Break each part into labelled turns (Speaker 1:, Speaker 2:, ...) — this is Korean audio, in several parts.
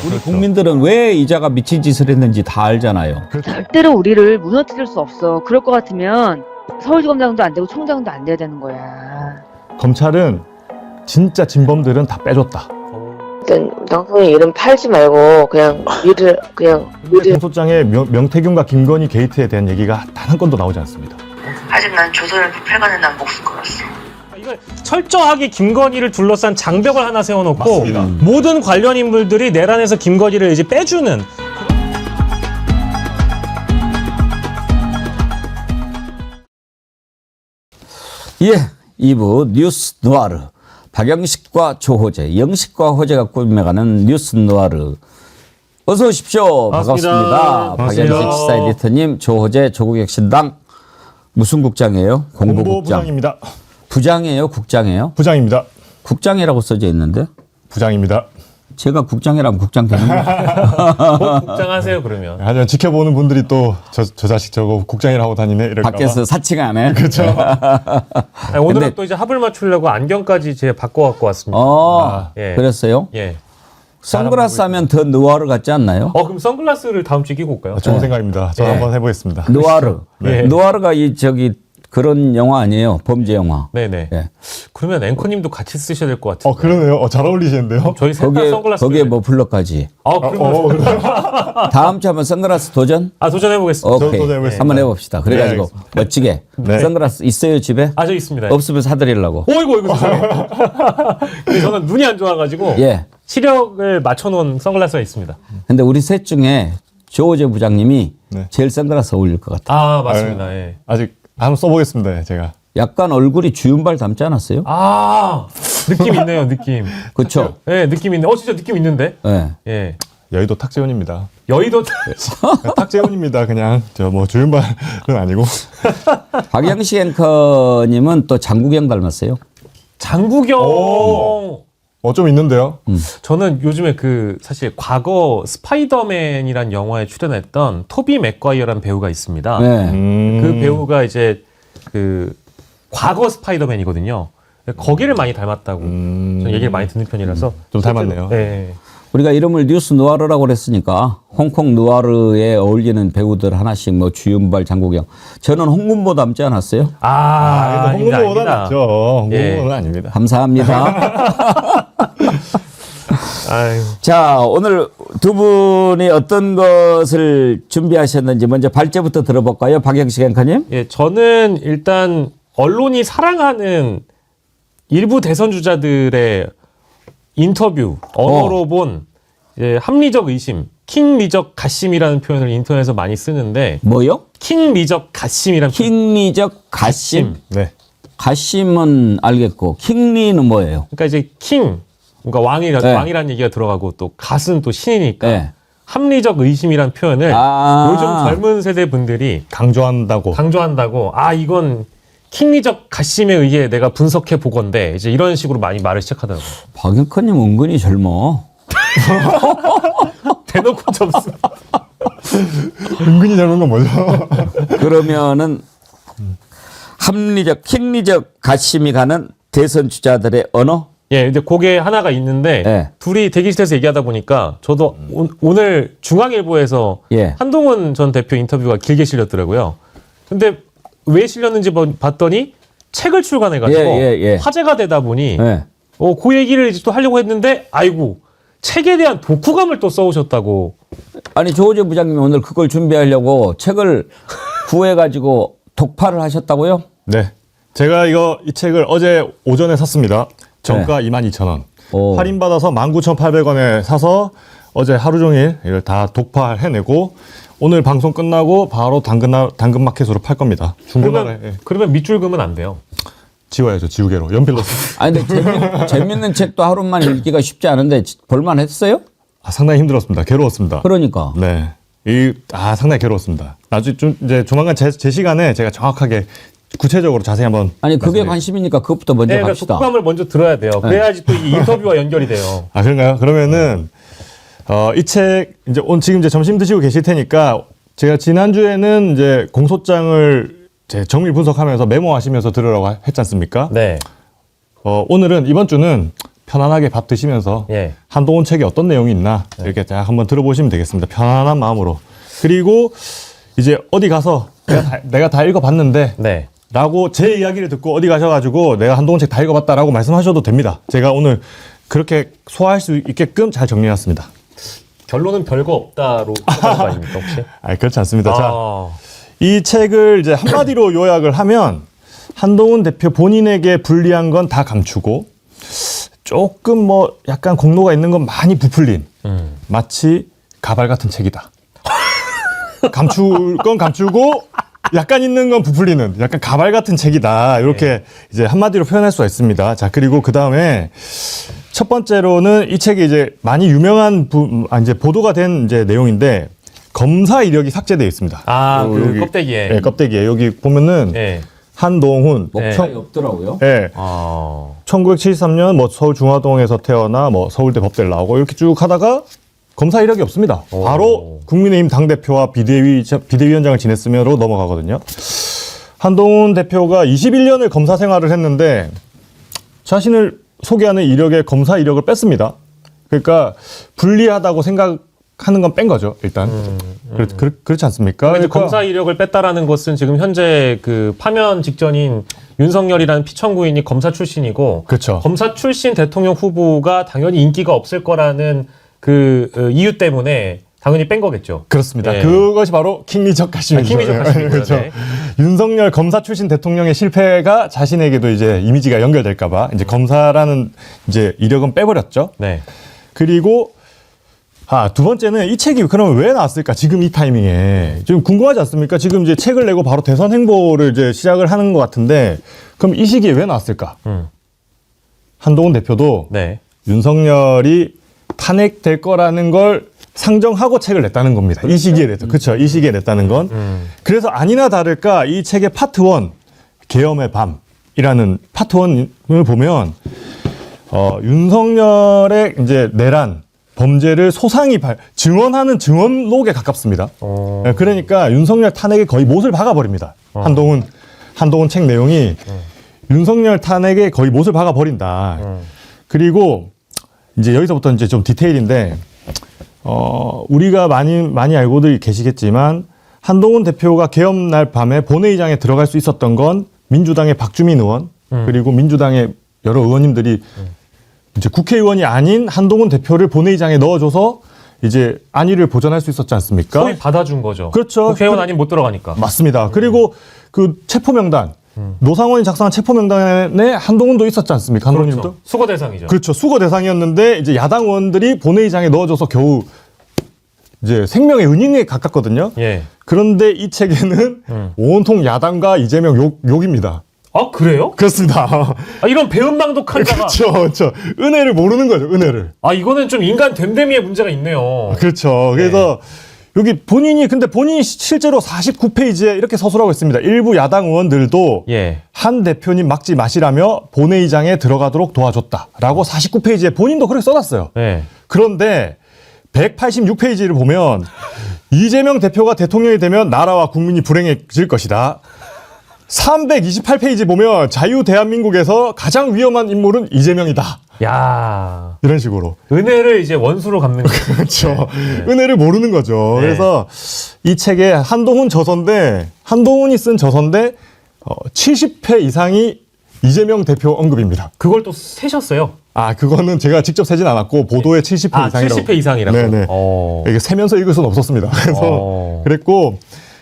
Speaker 1: 우리
Speaker 2: 그렇죠.
Speaker 1: 국민들은 왜 이자가 미친 짓을 했는지 다 알잖아요.
Speaker 3: 절대로 우리를 무너뜨릴 수 없어. 그럴 것 같으면 서울지검장도 안 되고 총장도 안 돼야 되는 거야.
Speaker 2: 검찰은 진짜 진범들은 다 빼줬다.
Speaker 4: 일단 방송에 이름 팔지 말고 그냥 일을 그냥
Speaker 2: 공소장에 명태균과 김건희 게이트에 대한 얘기가 단 한 건도 나오지 않습니다.
Speaker 4: 아직 난 조선을 부패가는 난 목숨 걸었어.
Speaker 5: 이걸 철저하게 김건희를 둘러싼 장벽을 하나 세워놓고
Speaker 2: 맞습니다.
Speaker 5: 모든 관련 인물들이 내란에서 김건희를 이제 빼주는.
Speaker 1: 예, 2부 뉴스 누아르. 박영식과 조호재, 영식과 호재가 꾸며가는 뉴스 누아르. 어서 오십시오. 반갑습니다.
Speaker 5: 반갑습니다.
Speaker 1: 박영식 시사 에디터님, 조호재, 조국혁 신당. 무슨 국장이에요? 공보국장.
Speaker 2: 부장입니다.
Speaker 1: 부장이에요? 국장이에요?
Speaker 2: 부장입니다.
Speaker 1: 국장이라고 써져 있는데?
Speaker 2: 부장입니다.
Speaker 1: 제가 국장이라면 국장 되는 거예요.
Speaker 5: 국장하세요 그러면.
Speaker 2: 하지만 지켜보는 분들이 또 저 자식 저거 국장이라고 다니네 이럴까 봐.
Speaker 1: 밖에서 사칭 안 해?
Speaker 2: 그렇죠.
Speaker 5: 아니, 오늘은 또 이제 합을 맞추려고 안경까지 제가 바꿔갖고 왔습니다. 예.
Speaker 1: 그랬어요?
Speaker 5: 예.
Speaker 1: 선글라스 하면 더 누아르 같지 않나요?
Speaker 5: 그럼 선글라스를 다음 주에 끼고 올까요?
Speaker 2: 좋은 생각입니다. 저 한번 해보겠습니다.
Speaker 1: 누아르.
Speaker 5: 네.
Speaker 1: 누아르가 그런 영화 아니에요? 범죄 영화.
Speaker 5: 네네.
Speaker 1: 예.
Speaker 5: 그러면 앵커님도 같이 쓰셔야 될 것 같아요.
Speaker 2: 그러네요. 잘 어울리시는데요.
Speaker 5: 저희 셋다 선글라스.
Speaker 1: 거기에 뭐 블럭까지.
Speaker 5: 그러면
Speaker 1: 다음 주 한번 선글라스 도전?
Speaker 5: 도전해보겠습니다.
Speaker 1: 오케이.
Speaker 2: 도전해보겠습니다.
Speaker 1: 한번 해봅시다. 그래가지고
Speaker 2: 알겠습니다.
Speaker 1: 멋지게.
Speaker 2: 네.
Speaker 1: 선글라스 있어요, 집에?
Speaker 5: 저 있습니다.
Speaker 1: 없으면 사드리려고.
Speaker 5: 어이구 세상에. 근데 저는 눈이 안 좋아가지고
Speaker 1: 예.
Speaker 5: 시력을 맞춰놓은 선글라스가 있습니다.
Speaker 1: 근데 우리 셋 중에 조호재 부장님이
Speaker 2: 네.
Speaker 1: 제일 선글라스 어울릴 것 같아요.
Speaker 5: 맞습니다. 예.
Speaker 2: 아직 한번 써보겠습니다. 제가.
Speaker 1: 약간 얼굴이 주윤발 닮지 않았어요?
Speaker 5: 느낌 있네요, 느낌.
Speaker 1: 그렇죠?
Speaker 5: 예, 느낌 있네. 진짜 느낌 있는데?
Speaker 1: 예.
Speaker 5: 예.
Speaker 2: 여의도 탁재훈입니다.
Speaker 5: 여의도
Speaker 2: 탁재훈입니다. 그냥 저 뭐 주윤발은 아니고.
Speaker 1: 박영식 앵커님은 또 장국영 닮았어요?
Speaker 5: 장국영.
Speaker 2: 좀 있는데요.
Speaker 5: 저는 요즘에 사실 과거 스파이더맨이란 영화에 출연했던 토비 맥과이어라는 배우가 있습니다.
Speaker 1: 네.
Speaker 5: 그 배우가 이제 과거 스파이더맨이거든요. 거기를 많이 닮았다고 저는 얘기를 많이 듣는 편이라서
Speaker 2: 좀 닮았네요.
Speaker 5: 네.
Speaker 1: 우리가 이름을 뉴스 누아르라고 그랬으니까 홍콩 누아르에 어울리는 배우들 하나씩 뭐 주윤발, 장국영. 저는 홍문보 닮지 않았어요?
Speaker 2: 홍보보다 낫죠. 홍보보다는 아닙니다.
Speaker 1: 감사합니다.
Speaker 5: 아유.
Speaker 1: 자, 오늘 두 분이 어떤 것을 준비하셨는지 먼저 발제부터 들어볼까요? 박영식 앵커님.
Speaker 5: 예, 저는 일단 언론이 사랑하는 일부 대선 주자들의 인터뷰, 언어로 본 합리적 의심, 킹리적 가심이라는 표현을 인터넷에서 많이 쓰는데
Speaker 1: 뭐요?
Speaker 5: 킹리적 가심이라는
Speaker 1: 킹리적 가심.
Speaker 2: 네.
Speaker 1: 가심은 알겠고 킹리는 뭐예요?
Speaker 5: 그러니까 이제 킹, 그러니까 왕이라는 얘기가 들어가고 또 갓은 또 신이니까
Speaker 1: 네.
Speaker 5: 합리적 의심이라는 표현을 요즘 젊은 세대 분들이
Speaker 2: 강조한다고.
Speaker 5: 이건 킹리적 가심에 의해 내가 분석해 보건데 이제 이런 식으로 많이 말을 시작하더라고요.
Speaker 1: 박 앵커님 은근히 젊어.
Speaker 5: 대놓고 접수.
Speaker 2: 은근히 젊은 건 뭐죠?
Speaker 1: 그러면은 합리적, 킹리적 가심이 가는 대선 주자들의 언어?
Speaker 5: 예, 근데 그게 하나가 있는데
Speaker 1: 네.
Speaker 5: 둘이 대기실에서 얘기하다 보니까 저도 오늘 중앙일보에서
Speaker 1: 예.
Speaker 5: 한동훈 전 대표 인터뷰가 길게 실렸더라고요. 근데 왜 실렸는지 봤더니 책을 출간해가지고 화제가 되다 보니 그 얘기를 이제 또 하려고 했는데 아이고 책에 대한 독후감을 또 써오셨다고.
Speaker 1: 아니 조호재 부장님이 오늘 그걸 준비하려고 책을 구해가지고 독파를 하셨다고요?
Speaker 2: 네. 제가 이 책을 어제 오전에 샀습니다. 정가 22,000원. 할인받아서 19,800원에 사서 어제 하루 종일 이걸 다 독파해내고 오늘 방송 끝나고 바로 당근마켓으로 팔 겁니다.
Speaker 5: 그러면 밑줄 그으면 안 돼요.
Speaker 2: 지워야죠. 지우개로. 연필로.
Speaker 1: 아니 근데 재밌는 책도 하루만 읽기가 쉽지 않은데 볼만 했어요?
Speaker 2: 상당히 힘들었습니다. 괴로웠습니다.
Speaker 1: 그러니까.
Speaker 2: 네. 상당히 괴로웠습니다. 나중에 이제 조만간 제 시간에 제가 정확하게 구체적으로 자세히 한번.
Speaker 1: 아니 그게 관심이니까 그것부터 먼저
Speaker 5: 그러니까
Speaker 1: 갑시다.
Speaker 5: 독후감을 먼저 들어야 돼요. 그래야지 또 이 인터뷰와 연결이 돼요.
Speaker 2: 그런가요? 그러면은 이 책 지금 이제 점심 드시고 계실 테니까 제가 지난주에는 이제 공소장을 정밀 분석하면서 메모하시면서 들으라고 했지 않습니까?
Speaker 5: 네.
Speaker 2: 이번 주는 편안하게 밥 드시면서
Speaker 5: 예.
Speaker 2: 한동훈 책에 어떤 내용이 있나 이렇게 딱 한번 들어보시면 되겠습니다. 편안한 마음으로. 그리고 이제 어디 가서 내가 다 읽어봤는데
Speaker 5: 네.
Speaker 2: 라고 제 이야기를 듣고 어디 가셔가지고 내가 한동훈 책 다 읽어봤다라고 말씀하셔도 됩니다. 제가 오늘 그렇게 소화할 수 있게끔 잘 정리해놨습니다.
Speaker 5: 결론은 별거 없다로 생각하는 거 아닙니까 혹시?
Speaker 2: 아, 그렇지 않습니다. 자,
Speaker 5: 아,
Speaker 2: 이 책을 이제 한마디로 요약을 하면 한동훈 대표 본인에게 불리한 건 다 감추고 조금 뭐 약간 공로가 있는 건 많이 부풀린 마치 가발 같은 책이다. 감출 건 감추고 약간 있는 건 부풀리는 약간 가발 같은 책이다. 이렇게 이제 한마디로 표현할 수가 있습니다. 자, 그리고 그 다음에 첫 번째로는 이 책이 이제 많이 유명한 이제 보도가 된 이제 내용인데 검사 이력이 삭제되어 있습니다.
Speaker 5: 아, 그
Speaker 2: 여기,
Speaker 5: 껍데기에.
Speaker 2: 네, 껍데기에 여기 보면은
Speaker 5: 예.
Speaker 2: 한동훈
Speaker 1: 목차이 없더라고요.
Speaker 2: 네.
Speaker 5: 아.
Speaker 2: 1973년 뭐 서울 중화동에서 태어나 뭐 서울대 법대를 나오고 이렇게 쭉 하다가 검사 이력이 없습니다.
Speaker 5: 오.
Speaker 2: 바로 국민의힘 당대표와 비대위원장을 지냈으며로 넘어가거든요. 한동훈 대표가 21년을 검사 생활을 했는데 자신을 소개하는 이력에 검사 이력을 뺐습니다. 그러니까 불리하다고 생각하는 건 뺀 거죠, 일단. 그렇지 않습니까?
Speaker 5: 이제
Speaker 2: 그러니까
Speaker 5: 검사 이력을 뺐다라는 것은 지금 현재 그 파면 직전인 윤석열이라는 피청구인이 검사 출신이고
Speaker 2: 그렇죠.
Speaker 5: 검사 출신 대통령 후보가 당연히 인기가 없을 거라는 그 이유 때문에 당연히 뺀 거겠죠.
Speaker 2: 그렇습니다.
Speaker 5: 네.
Speaker 2: 그것이 바로 킹리적 가심이죠.
Speaker 5: 킹리적 가심이고요.
Speaker 2: 그렇죠.
Speaker 5: 네.
Speaker 2: 윤석열 검사 출신 대통령의 실패가 자신에게도 이제 이미지가 연결될까봐 이제 검사라는 이제 이력은 빼버렸죠.
Speaker 5: 네.
Speaker 2: 그리고 두 번째는 이 책이 그러면 왜 나왔을까? 지금 이 타이밍에 좀 궁금하지 않습니까? 지금 이제 책을 내고 바로 대선 행보를 이제 시작을 하는 것 같은데 그럼 이 시기에 왜 나왔을까? 한동훈 대표도
Speaker 5: 네.
Speaker 2: 윤석열이 탄핵될 거라는 걸 상정하고 책을 냈다는 겁니다. 이 시기에 냈죠. 그렇죠. 이 시기에 냈다는 건. 그래서 아니나 다를까 이 책의 파트 1 계엄의 밤이라는 파트 1을 보면 윤석열의 이제 내란 범죄를 소상히 증언하는 증언록에 가깝습니다. 그러니까 윤석열 탄핵에 거의 못을 박아버립니다. 한동훈 책 내용이 윤석열 탄핵에 거의 못을 박아버린다. 그리고 이제 여기서부터 이제 좀 디테일인데, 우리가 많이 알고들 계시겠지만, 한동훈 대표가 계엄날 밤에 본회의장에 들어갈 수 있었던 건 민주당의 박주민 의원, 그리고 민주당의 여러 의원님들이 이제 국회의원이 아닌 한동훈 대표를 본회의장에 넣어줘서 이제 안위를 보전할 수 있었지 않습니까?
Speaker 5: 소위 받아준 거죠.
Speaker 2: 그렇죠.
Speaker 5: 국회의원 아니면 못 들어가니까.
Speaker 2: 맞습니다. 그리고 그 체포명단, 노상원이 작성한 체포명단에 한동훈도 있었지 않습니까? 한동훈님도?
Speaker 5: 그렇죠. 수거 대상이죠.
Speaker 2: 그렇죠. 수거 대상이었는데 이제 야당 의원들이 본회의장에 넣어줘서 겨우 이제 생명의 은인에 가깝거든요.
Speaker 5: 예.
Speaker 2: 그런데 이 책에는 온통 야당과 이재명 욕입니다.
Speaker 5: 아, 그래요?
Speaker 2: 그렇습니다.
Speaker 5: 아, 이런 배은망덕한 자가.
Speaker 2: 그렇죠. 은혜를 모르는 거죠. 은혜를.
Speaker 5: 아, 이거는 좀 인간 됨됨이의 문제가 있네요.
Speaker 2: 그렇죠. 그래서 여기 본인이 실제로 49페이지에 이렇게 서술하고 있습니다. 일부 야당 의원들도
Speaker 5: 예.
Speaker 2: 한 대표님 막지 마시라며 본회의장에 들어가도록 도와줬다라고 49페이지에 본인도 그렇게 써놨어요.
Speaker 5: 예.
Speaker 2: 그런데 186페이지를 보면 이재명 대표가 대통령이 되면 나라와 국민이 불행해질 것이다. 328페이지 보면 자유 대한민국에서 가장 위험한 인물은 이재명이다.
Speaker 5: 야,
Speaker 2: 이런 식으로.
Speaker 5: 은혜를 이제 원수로 갚는 거죠.
Speaker 2: 그렇죠. 은혜를 모르는 거죠.
Speaker 5: 네.
Speaker 2: 그래서 이 책에 한동훈이 쓴 저서인데 70회 이상이 이재명 대표 언급입니다.
Speaker 5: 그걸 또 세셨어요.
Speaker 2: 그거는 제가 직접 세진 않았고 보도에 70회 이상이라고.
Speaker 5: 70회 이상이라고.
Speaker 2: 네네. 이게 세면서 읽을 수는 없었습니다. 그래서 그랬고,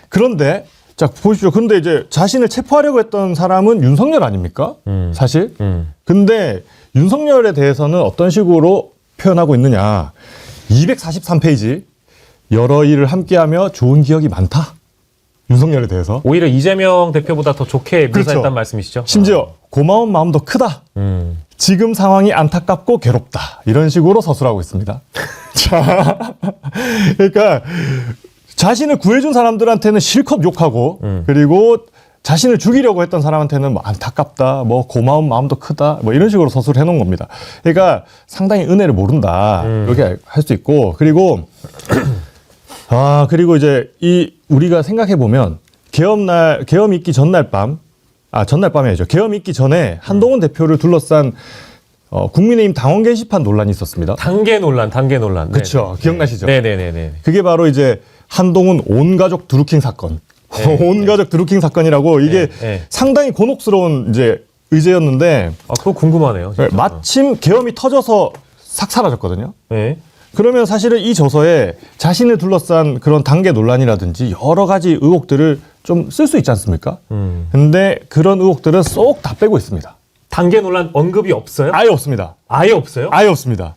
Speaker 2: 그런데 자 보십시오. 근데 이제 자신을 체포하려고 했던 사람은 윤석열 아닙니까? 사실. 근데 윤석열에 대해서는 어떤 식으로 표현하고 있느냐. 243페이지. 여러 일을 함께하며 좋은 기억이 많다. 윤석열에 대해서.
Speaker 5: 오히려 이재명 대표보다 더 좋게 묘사했단
Speaker 2: 그렇죠.
Speaker 5: 말씀이시죠?
Speaker 2: 심지어 고마운 마음도 크다. 지금 상황이 안타깝고 괴롭다. 이런 식으로 서술하고 있습니다. 자, 그러니까 자신을 구해준 사람들한테는 실컷 욕하고 그리고 자신을 죽이려고 했던 사람한테는 뭐 안타깝다, 뭐 고마운 마음도 크다, 뭐 이런 식으로 서술해 놓은 겁니다. 그러니까 상당히 은혜를 모른다. 이렇게 할 수 있고 그리고 그리고 이제 우리가 생각해 보면 계엄 있기 전날 밤이죠. 계엄 있기 전에 한동훈 대표를 둘러싼 국민의힘 당원 게시판 논란이 있었습니다.
Speaker 5: 단계 논란.
Speaker 2: 그렇죠. 기억나시죠?
Speaker 5: 네네네.
Speaker 2: 그게 바로 이제 한동훈 온 가족 드루킹 사건.
Speaker 5: 네.
Speaker 2: 온 가족 드루킹 사건이라고 이게 상당히 곤혹스러운 이제 의제였는데
Speaker 5: 그거 궁금하네요. 진짜.
Speaker 2: 마침 계엄이 터져서 싹 사라졌거든요.
Speaker 5: 네.
Speaker 2: 그러면 사실은 이 저서에 자신을 둘러싼 그런 단계 논란이라든지 여러 가지 의혹들을 좀 쓸 수 있지 않습니까? 근데 그런 의혹들은 쏙 다 빼고 있습니다.
Speaker 5: 단계 논란 언급이 없어요?
Speaker 2: 아예 없습니다.
Speaker 5: 아예 없어요?
Speaker 2: 아예 없습니다.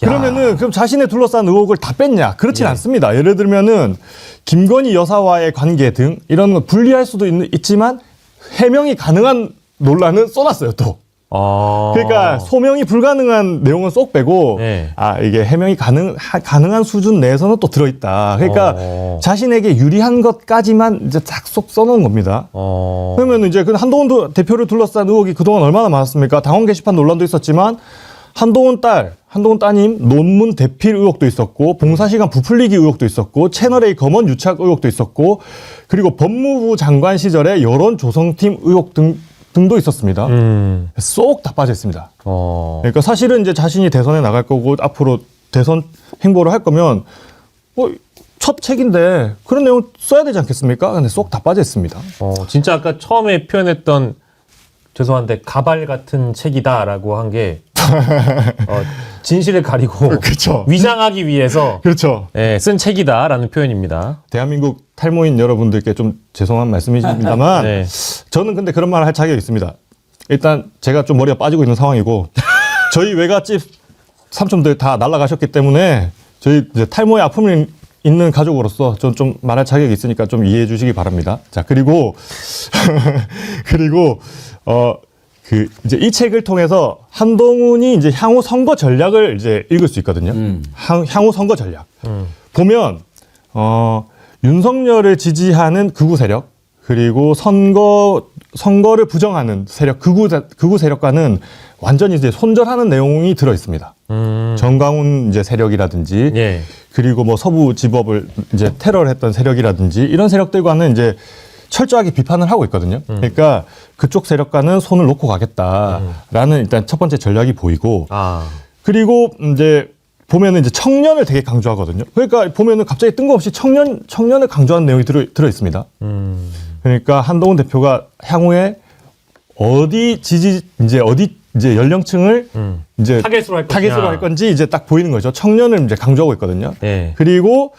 Speaker 2: 그러면은 그럼 자신의 둘러싼 의혹을 다 뺐냐? 그렇진 않습니다. 예를 들면은 김건희 여사와의 관계 등 이런 거 분리할 수도 있지만 해명이 가능한 논란은 써놨어요 또. 그러니까 소명이 불가능한 내용은 쏙 빼고 이게 해명이 가능한 수준 내에서는 또 들어있다. 그러니까 자신에게 유리한 것까지만 이제 딱 쏙 써놓은 겁니다. 그러면 이제 그 한동훈 대표를 둘러싼 의혹이 그동안 얼마나 많았습니까? 당원 게시판 논란도 있었지만 한동훈 따님 논문 대필 의혹도 있었고 봉사시간 부풀리기 의혹도 있었고 채널A 검언 유착 의혹도 있었고 그리고 법무부 장관 시절에 여론 조성팀 의혹 등도 있었습니다. 쏙 다 빠졌습니다. 그러니까 사실은 이제 자신이 대선에 나갈 거고 앞으로 대선 행보를 할 거면 첫 책인데 그런 내용 써야 되지 않겠습니까? 근데 쏙 다 빠졌습니다.
Speaker 5: 진짜 아까 처음에 표현했던 죄송한데 가발 같은 책이다라고 한 게 진실을 가리고
Speaker 2: 그렇죠.
Speaker 5: 위장하기 위해서
Speaker 2: 그렇죠.
Speaker 5: 쓴 책이다라는 표현입니다.
Speaker 2: 대한민국 탈모인 여러분들께 좀 죄송한 말씀이십니다만 저는 근데 그런 말을 할 자격이 있습니다. 일단 제가 좀 머리가 빠지고 있는 상황이고 저희 외갓집 삼촌들 다 날아가셨기 때문에 저희 이제 탈모의 아픔이 있는 가족으로서 좀 말할 자격이 있으니까 좀 이해해 주시기 바랍니다. 자, 그리고 이제 이 책을 통해서 한동훈이 이제 향후 선거 전략을 이제 읽을 수 있거든요. 향후 선거 전략. 보면, 윤석열을 지지하는 극우 세력, 그리고 선거를 부정하는 세력, 극우 세력과는 완전히 이제 손절하는 내용이 들어 있습니다. 정강훈 이제 세력이라든지, 그리고 뭐 서부지법을 이제 테러를 했던 세력이라든지 이런 세력들과는 이제 철저하게 비판을 하고 있거든요. 그러니까 그쪽 세력과는 손을 놓고 가겠다라는 일단 첫 번째 전략이 보이고, 그리고 이제 보면은 이제 청년을 되게 강조하거든요. 그러니까 보면은 갑자기 뜬금없이 청년을 강조하는 내용이 들어 있습니다. 그러니까 한동훈 대표가 향후에 어디 연령층을 이제 타겟으로 할 건지 이제 딱 보이는 거죠. 청년을 이제 강조하고 있거든요. 그리고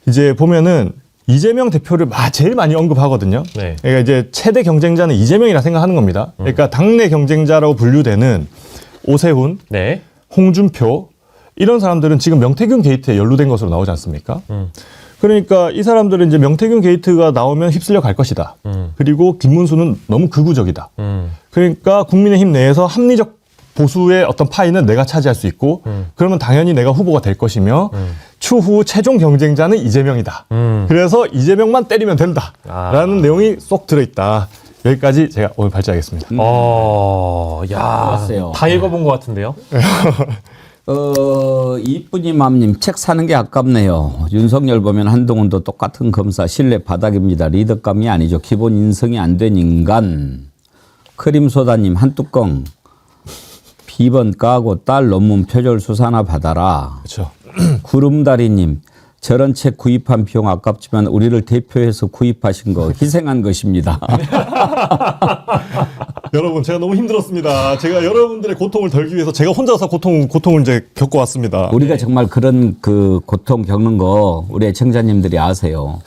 Speaker 2: 이제 보면은 이재명 대표를 제일 많이 언급하거든요. 그러니까 이제 최대 경쟁자는 이재명이라 생각하는 겁니다. 그러니까 당내 경쟁자라고 분류되는 오세훈, 홍준표 이런 사람들은 지금 명태균 게이트에 연루된 것으로 나오지 않습니까? 그러니까 이 사람들은 이제 명태균 게이트가 나오면 휩쓸려 갈 것이다. 그리고 김문수는 너무 극우적이다. 그러니까 국민의힘 내에서 합리적 보수의 어떤 파이는 내가 차지할 수 있고 그러면 당연히 내가 후보가 될 것이며 추후 최종 경쟁자는 이재명이다. 그래서 이재명만 때리면 된다라는 내용이 쏙 들어있다. 여기까지 제가 오늘 발제하겠습니다.
Speaker 5: 다 읽어본 것 같은데요?
Speaker 1: 이쁜이맘님 책 사는 게 아깝네요. 윤석열 보면 한동훈도 똑같은 검사 신뢰 바닥입니다. 리더감이 아니죠. 기본 인성이 안 된 인간. 크림소다님 한 뚜껑 비번 까고 딸 논문 표절 수사나 받아라.
Speaker 2: 그렇죠.
Speaker 1: 구름다리님 저런 책 구입한 비용 아깝지만 우리를 대표해서 구입하신 거 희생한 것입니다.
Speaker 2: 여러분 제가 너무 힘들었습니다. 제가 여러분들의 고통을 덜기 위해서 제가 혼자서 고통을 이제 겪어왔습니다.
Speaker 1: 우리가 정말 그런 그 고통 겪는 거 우리 애청자님들이 아세요.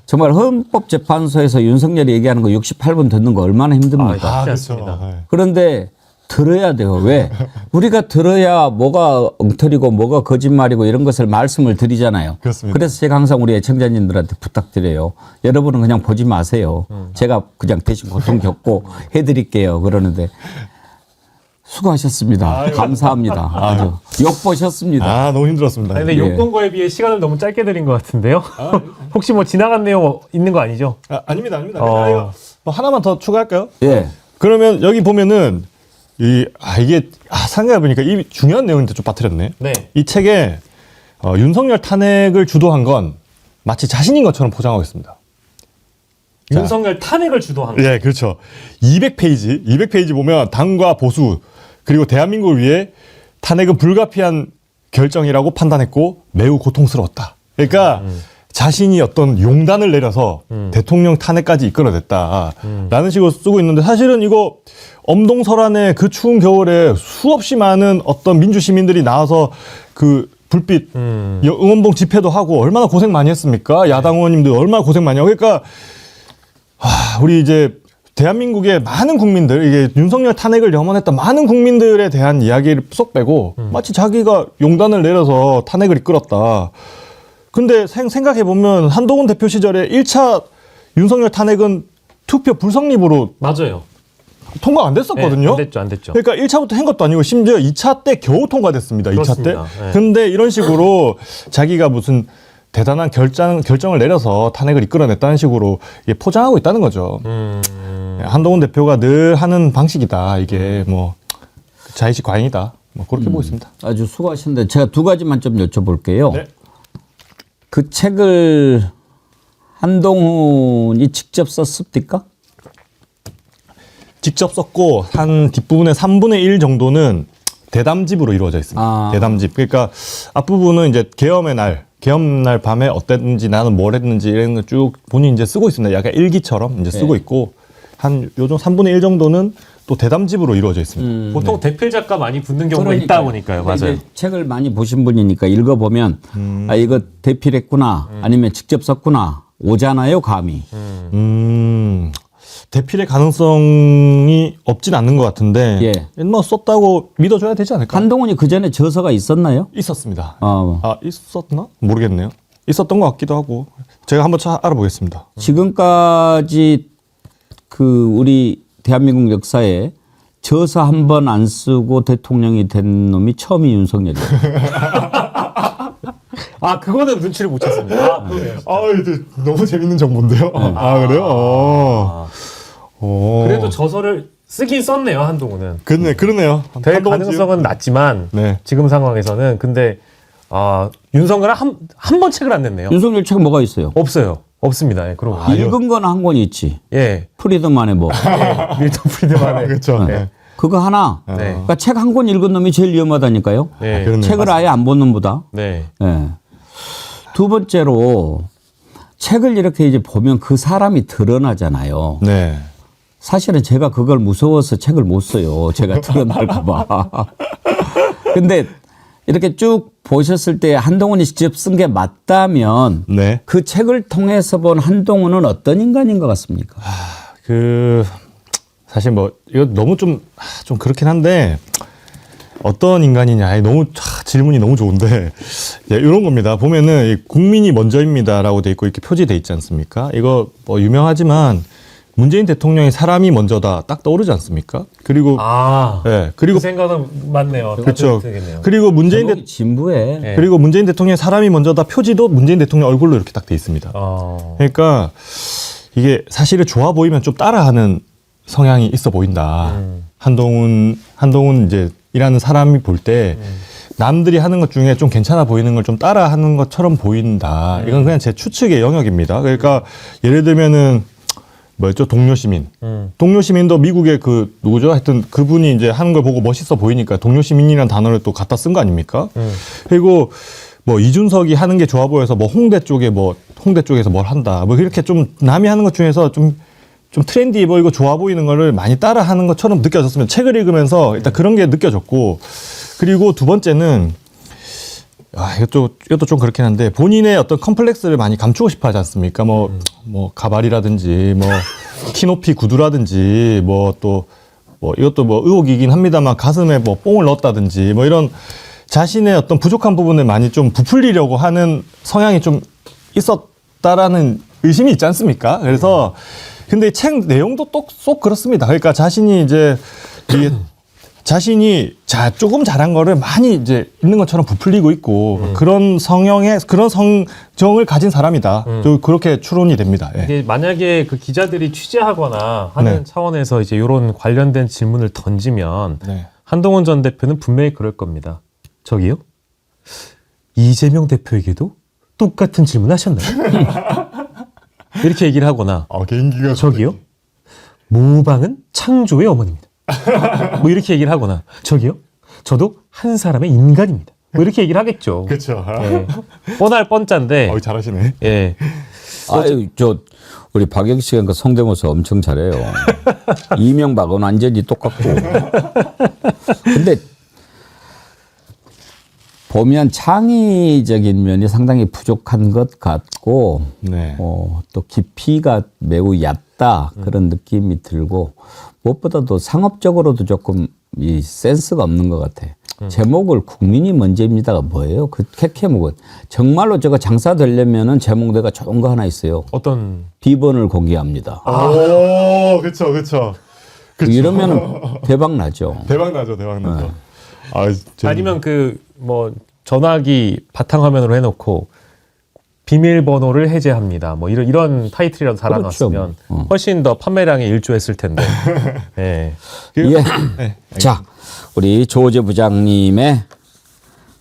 Speaker 1: 정말 헌법재판소에서 윤석열이 얘기하는 거 68분 듣는 거 얼마나 힘듭니까?
Speaker 2: 그렇죠.
Speaker 1: 그런데 들어야 돼요. 왜? 우리가 들어야 뭐가 엉터리고 뭐가 거짓말이고 이런 것을 말씀을 드리잖아요.
Speaker 2: 그렇습니다.
Speaker 1: 그래서 제가 항상 우리 애청자님들한테 부탁드려요. 여러분은 그냥 보지 마세요. 제가 그냥 대신 고통 겪고 해드릴게요. 그러는데 수고하셨습니다. 감사합니다. 아주 욕보셨습니다.
Speaker 2: 너무 힘들었습니다.
Speaker 5: 근데 욕본 거에 비해 시간을 너무 짧게 드린 것 같은데요? 혹시 뭐 지나간 내용 있는 거 아니죠?
Speaker 2: 아닙니다. 이거 뭐 하나만 더 추가할까요?
Speaker 1: 예.
Speaker 2: 그러면 여기 보면은 이게 생각해보니까 이 중요한 내용인데 좀 빠뜨렸네. 이 책에 윤석열 탄핵을 주도한 건 마치 자신인 것처럼 포장하고 있습니다.
Speaker 5: 윤석열 탄핵을 주도한 거.
Speaker 2: 네, 그렇죠. 200페이지 보면 당과 보수 그리고 대한민국을 위해 탄핵은 불가피한 결정이라고 판단했고 매우 고통스러웠다. 그러니까 자신이 어떤 용단을 내려서 대통령 탄핵까지 이끌어냈다라는 식으로 쓰고 있는데 사실은 이거 엄동설안에 그 추운 겨울에 수없이 많은 어떤 민주시민들이 나와서 그 불빛 응원봉 집회도 하고 얼마나 고생 많이 했습니까? 야당 의원님들 얼마나 고생 많이 하고 그러니까 우리 이제 대한민국의 많은 국민들 이게 윤석열 탄핵을 염원했던 많은 국민들에 대한 이야기를 쏙 빼고 마치 자기가 용단을 내려서 탄핵을 이끌었다. 근데 생각해보면 한동훈 대표 시절에 1차 윤석열 탄핵은 투표 불성립으로
Speaker 5: 맞아요.
Speaker 2: 통과 안 됐었거든요.
Speaker 5: 네, 안 됐죠.
Speaker 2: 그러니까 1차부터 한 것도 아니고 심지어 2차 때 겨우 통과됐습니다.
Speaker 5: 그렇습니다.
Speaker 2: 2차 때.
Speaker 5: 네.
Speaker 2: 근데 이런 식으로 자기가 무슨 대단한 결정을 내려서 탄핵을 이끌어냈다는 식으로 이게 포장하고 있다는 거죠. 한동훈 대표가 늘 하는 방식이다. 이게 뭐 자의식 과잉이다. 뭐 그렇게 보고 있습니다.
Speaker 1: 아주 수고하셨는데 제가 두 가지만 좀 여쭤볼게요.
Speaker 2: 네.
Speaker 1: 그 책을 한동훈이 직접 썼습니까?
Speaker 2: 직접 썼고 한 뒷부분의 3분의 1 정도는 대담집으로 이루어져 있습니다. 대담집. 그러니까 앞부분은 이제 계엄 날 밤에 어땠는지 나는 뭘 했는지 이런 거 쭉 본인이 이제 쓰고 있습니다. 약간 일기처럼 이제 쓰고 있고 한 요즘 3분의 1 정도는 또 대담집으로 이루어져 있습니다.
Speaker 5: 보통 대필 작가 많이 붙는 경우가 있다 보니까요. 맞아요.
Speaker 1: 책을 많이 보신 분이니까 읽어보면 아 이거 대필했구나 아니면 직접 썼구나 오잖아요 감이.
Speaker 2: 대필의 가능성이 없진 않는 것 같은데
Speaker 1: 예.
Speaker 2: 뭐 썼다고 믿어줘야 되지 않을까?
Speaker 1: 한동훈이 그 전에 저서가 있었나요?
Speaker 2: 있었습니다.
Speaker 1: 아
Speaker 2: 있었나? 모르겠네요. 있었던 것 같기도 하고 제가 한번 알아보겠습니다.
Speaker 1: 지금까지 그 우리 대한민국 역사에 저서 한 번 안 쓰고 대통령이 된 놈이 처음이 윤석열이에요.
Speaker 5: 아 그거는 눈치를 못 챘습니다.
Speaker 2: 이거 너무 재밌는 정보인데요. 그래요?
Speaker 5: 그래도 저서를 쓰긴 썼네요 한동훈은.
Speaker 2: 그러네요.
Speaker 5: 될 가능성은 낮지만
Speaker 2: 네.
Speaker 5: 지금 상황에서는 근데 윤석열은 한 번 책을 안 냈네요.
Speaker 1: 윤석열 책 뭐가 있어요?
Speaker 5: 없습니다. 예, 그럼
Speaker 1: 읽은 건 한 권 있지.
Speaker 5: 예,
Speaker 1: 프리드만의 뭐.
Speaker 5: 밀턴 프리드만의
Speaker 2: 그렇죠.
Speaker 5: 네.
Speaker 1: 그거 하나.
Speaker 5: 네.
Speaker 1: 그러니까 책 한 권 읽은 놈이 제일 위험하다니까요.
Speaker 5: 네.
Speaker 2: 그러네요.
Speaker 1: 책을 아예 안 본 놈보다.
Speaker 5: 네.
Speaker 1: 예. 두 번째로 책을 이렇게 이제 보면 그 사람이 드러나잖아요.
Speaker 2: 네.
Speaker 1: 사실은 제가 그걸 무서워서 책을 못 써요. 제가 드러날까 봐. 근데 이렇게 쭉 보셨을 때 한동훈이 직접 쓴 게 맞다면
Speaker 2: 네.
Speaker 1: 그 책을 통해서 본 한동훈은 어떤 인간인 것 같습니까?
Speaker 2: 사실 뭐 이거 너무 좀 그렇긴 한데 어떤 인간이냐 너무 질문이 너무 좋은데 이런 겁니다. 보면은 이 국민이 먼저입니다라고 돼 있고 이렇게 표지돼 있지 않습니까? 이거 뭐 유명하지만 문재인 대통령이 사람이 먼저다 딱 떠오르지 않습니까? 그리고 그리고
Speaker 5: 그 생각은 맞네요.
Speaker 2: 그렇죠. 그리고 문재인
Speaker 1: 진부해.
Speaker 5: 네.
Speaker 2: 그리고 문재인 대통령이 사람이 먼저다 표지도 문재인 대통령 얼굴로 이렇게 딱 돼 있습니다. 그러니까 이게 사실은 좋아 보이면 좀 따라하는 성향이 있어 보인다. 한동훈 이제 일하는 사람이 볼 때 남들이 하는 것 중에 좀 괜찮아 보이는 걸 좀 따라하는 것처럼 보인다. 이건 그냥 제 추측의 영역입니다. 그러니까 예를 들면은 뭐였죠? 동료 시민. 동료 시민도 미국의 그 누구죠? 하여튼 그분이 이제 하는 걸 보고 멋있어 보이니까 동료 시민이라는 단어를 또 갖다 쓴 거 아닙니까? 그리고 뭐 이준석이 하는 게 좋아 보여서 뭐 홍대 쪽에서 뭘 한다. 뭐 이렇게 좀 남이 하는 것 중에서 좀 트렌디해 보이고 좋아 보이는 거를 많이 따라 하는 것처럼 느껴졌으면 책을 읽으면서 일단 그런 게 느껴졌고 그리고 두 번째는 이것도 좀 그렇긴 한데 본인의 어떤 컴플렉스를 많이 감추고 싶어 하지 않습니까? 뭐 가발이라든지 뭐 키높이 구두라든지 뭐 이것도 뭐 의혹이긴 합니다만 가슴에 뭐 뽕을 넣었다든지 뭐 이런 자신의 어떤 부족한 부분을 많이 좀 부풀리려고 하는 성향이 좀 있었다라는 의심이 있지 않습니까? 그래서 근데 책 내용도 쏙 그렇습니다. 그러니까 자신이 이제 자신이 조금 잘한 거를 많이 이제 있는 것처럼 부풀리고 있고 그런 성정을 가진 사람이다. 그렇게 추론이 됩니다. 예.
Speaker 5: 이게 만약에 그 기자들이 취재하거나 하는 차원에서 이제 이런 관련된 질문을 던지면 한동훈 전 대표는 분명히 그럴 겁니다. 저기요? 이재명 대표에게도 똑같은 질문 하셨나요? 이렇게 얘기를 하거나
Speaker 2: 개인기가
Speaker 5: 저기요? 모방은 창조의 어머니입니다. 뭐 이렇게 얘기를 하거나 저기요? 저도 한 사람의 인간입니다. 뭐 이렇게 얘기를 하겠죠.
Speaker 2: 그렇죠.
Speaker 5: 예. 뻔할 뻔짠데.
Speaker 2: 잘하시네.
Speaker 5: 예.
Speaker 1: 아유, 우리 박영식은 그 성대모사 엄청 잘해요. 이명박은 완전히 똑같고. 근데 보면 창의적인 면이 상당히 부족한 것 같고,
Speaker 2: 네.
Speaker 1: 또 깊이가 매우 얕다 그런 느낌이 들고, 무엇보다도 상업적으로도 조금 이 센스가 없는 것 같아. 제목을 국민이 먼저입니다가 뭐예요? 그 캐캐묵은 정말로 저거 장사 되려면은 제목 내가 좋은 거 하나 있어요.
Speaker 5: 어떤
Speaker 1: 비번을 공개합니다.
Speaker 2: 오, 그렇죠.
Speaker 1: 이러면 대박 나죠.
Speaker 2: 대박 나죠.
Speaker 5: 아니면 뭐 전화기 바탕화면으로 해놓고 비밀번호를 해제합니다. 뭐 이런 타이틀이라도 달아놨으면
Speaker 1: 그렇죠.
Speaker 5: 훨씬 더 판매량에 일조했을 텐데. 예.
Speaker 1: 예. 자, 우리 조재 부장님의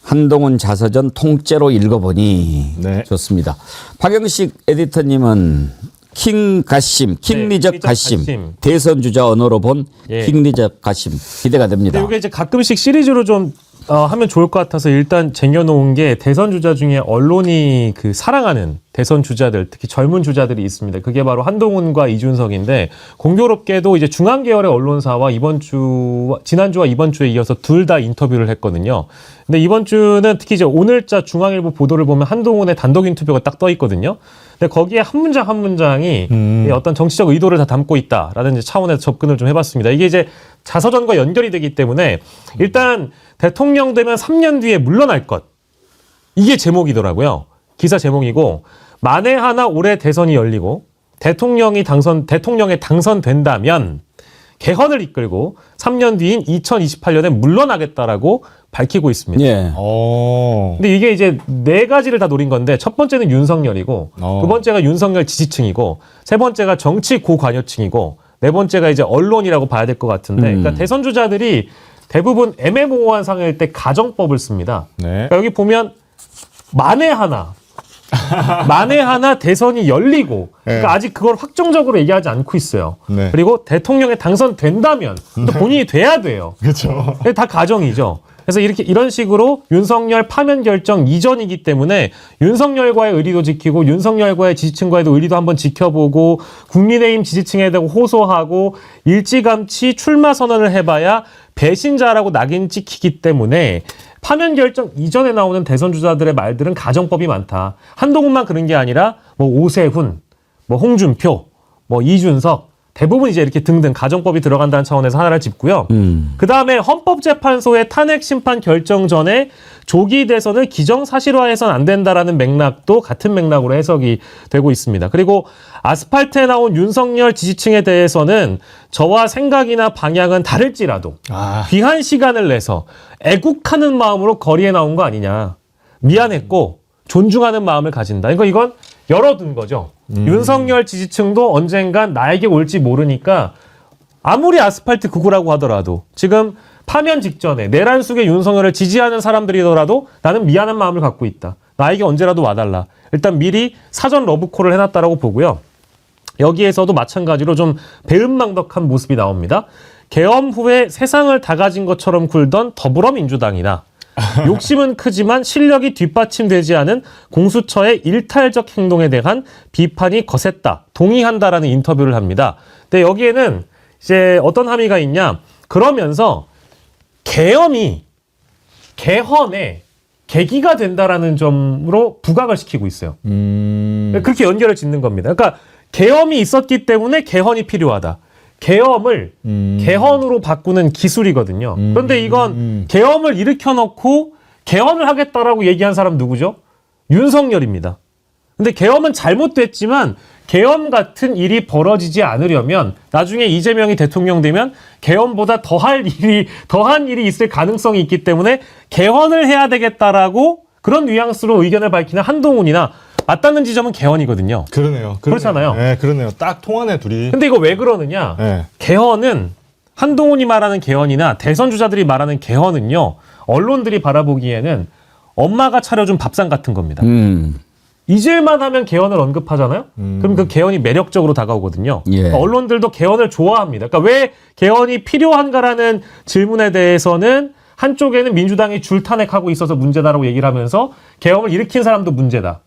Speaker 1: 한동훈 자서전 통째로 읽어보니
Speaker 2: 네.
Speaker 1: 좋습니다. 박영식 에디터님은 킹리적 가심, 대선 주자 언어로 본 킹리적 가심 기대가 됩니다.
Speaker 5: 이게 이제 가끔씩 시리즈로 좀 하면 좋을 것 같아서 일단 쟁여놓은 게 대선 주자 중에 언론이 사랑하는 대선 주자들, 특히 젊은 주자들이 있습니다. 그게 바로 한동훈과 이준석인데 공교롭게도 이제 중앙 계열의 언론사와 지난주와 이번 주에 이어서 둘 다 인터뷰를 했거든요. 근데 이번 주는 특히 이제 오늘자 중앙일보 보도를 보면 한동훈의 단독 인터뷰가 딱 떠 있거든요. 근데 거기에 한 문장 한 문장이 어떤 정치적 의도를 다 담고 있다라는 이제 차원에서 접근을 좀 해봤습니다. 이게 이제 자서전과 연결이 되기 때문에 일단 대통령 되면 3년 뒤에 물러날 것. 이게 제목이더라고요. 기사 제목이고 만에 하나 올해 대선이 열리고 대통령에 당선된다면 개헌을 이끌고 3년 뒤인 2028년에 물러나겠다라고 밝히고 있습니다.
Speaker 1: 예.
Speaker 5: 근데 이게 이제 네 가지를 다 노린 건데 첫 번째는 윤석열이고 두 번째가 윤석열 지지층이고 세 번째가 정치 고관여층이고 네 번째가 이제 언론이라고 봐야 될 것 같은데 그러니까 대선 주자들이 대부분 애매모호한 상황일 때 가정법을 씁니다.
Speaker 2: 네.
Speaker 5: 그러니까 여기 보면 만에 하나 대선이 열리고 그러니까 아직 그걸 확정적으로 얘기하지 않고 있어요.
Speaker 2: 네.
Speaker 5: 그리고 대통령에 당선된다면 또 본인이 돼야 돼요.
Speaker 2: 그렇죠.
Speaker 5: 다 가정이죠. 그래서 이런 식으로 윤석열 파면 결정 이전이기 때문에 윤석열과의 의리도 지키고 윤석열과의 지지층과의도 의리도 한번 지켜보고 국민의힘 지지층에 대고 호소하고 일찌감치 출마 선언을 해봐야 배신자라고 낙인 찍히기 때문에 파면 결정 이전에 나오는 대선 주자들의 말들은 가정법이 많다. 한동훈만 그런 게 아니라 뭐 오세훈, 뭐 홍준표, 뭐 이준석 대부분 이제 이렇게 등등 가정법이 들어간다는 차원에서 하나를 짚고요. 그 다음에 헌법재판소의 탄핵 심판 결정 전에 조기 대선을 기정사실화해서는 안 된다라는 맥락도 같은 맥락으로 해석이 되고 있습니다. 그리고 아스팔트에 나온 윤석열 지지층에 대해서는 저와 생각이나 방향은 다를지라도 귀한 시간을 내서 애국하는 마음으로 거리에 나온 거 아니냐. 미안했고 존중하는 마음을 가진다. 그러니까 이건 열어둔 거죠. 윤석열 지지층도 언젠간 나에게 올지 모르니까 아무리 아스팔트 극우라고 하더라도 지금 파면 직전에 내란 속에 윤석열을 지지하는 사람들이더라도 나는 미안한 마음을 갖고 있다. 나에게 언제라도 와달라. 일단 미리 사전 러브콜을 해놨다라고 보고요. 여기에서도 마찬가지로 좀 배은망덕한 모습이 나옵니다. 계엄 후에 세상을 다 가진 것처럼 굴던 더불어민주당이나 욕심은 크지만 실력이 뒷받침되지 않은 공수처의 일탈적 행동에 대한 비판이 거셌다. 동의한다라는 인터뷰를 합니다. 근데 여기에는 이제 어떤 함의가 있냐. 그러면서 계엄이 개헌의 계기가 된다라는 점으로 부각을 시키고 있어요. 그렇게 연결을 짓는 겁니다. 그러니까 계엄이 있었기 때문에 개헌이 필요하다. 계엄을 개헌으로 바꾸는 기술이거든요. 그런데 이건 계엄을 일으켜놓고 개헌을 하겠다라고 얘기한 사람 누구죠? 윤석열입니다. 근데 계엄은 잘못됐지만 계엄 같은 일이 벌어지지 않으려면 나중에 이재명이 대통령 되면 계엄보다 더한 일이 있을 가능성이 있기 때문에 개헌을 해야 되겠다라고 그런 뉘앙스로 의견을 밝히는 한동훈이나 맞닿는 지점은 개헌이거든요.
Speaker 2: 그러네요.
Speaker 5: 그렇잖아요.
Speaker 2: 네, 그러네요. 딱 통하네 둘이.
Speaker 5: 근데 이거 왜 그러느냐?
Speaker 2: 네.
Speaker 5: 개헌은 한동훈이 말하는 개헌이나 대선 주자들이 말하는 개헌은요. 언론들이 바라보기에는 엄마가 차려준 밥상 같은 겁니다. 잊을만 하면 개헌을 언급하잖아요. 그럼 그 개헌이 매력적으로 다가오거든요.
Speaker 1: 예.
Speaker 5: 그러니까 언론들도 개헌을 좋아합니다. 그러니까 왜 개헌이 필요한가라는 질문에 대해서는 한쪽에는 민주당이 줄탄핵하고 있어서 문제다라고 얘기를 하면서 개헌을 일으킨 사람도 문제다.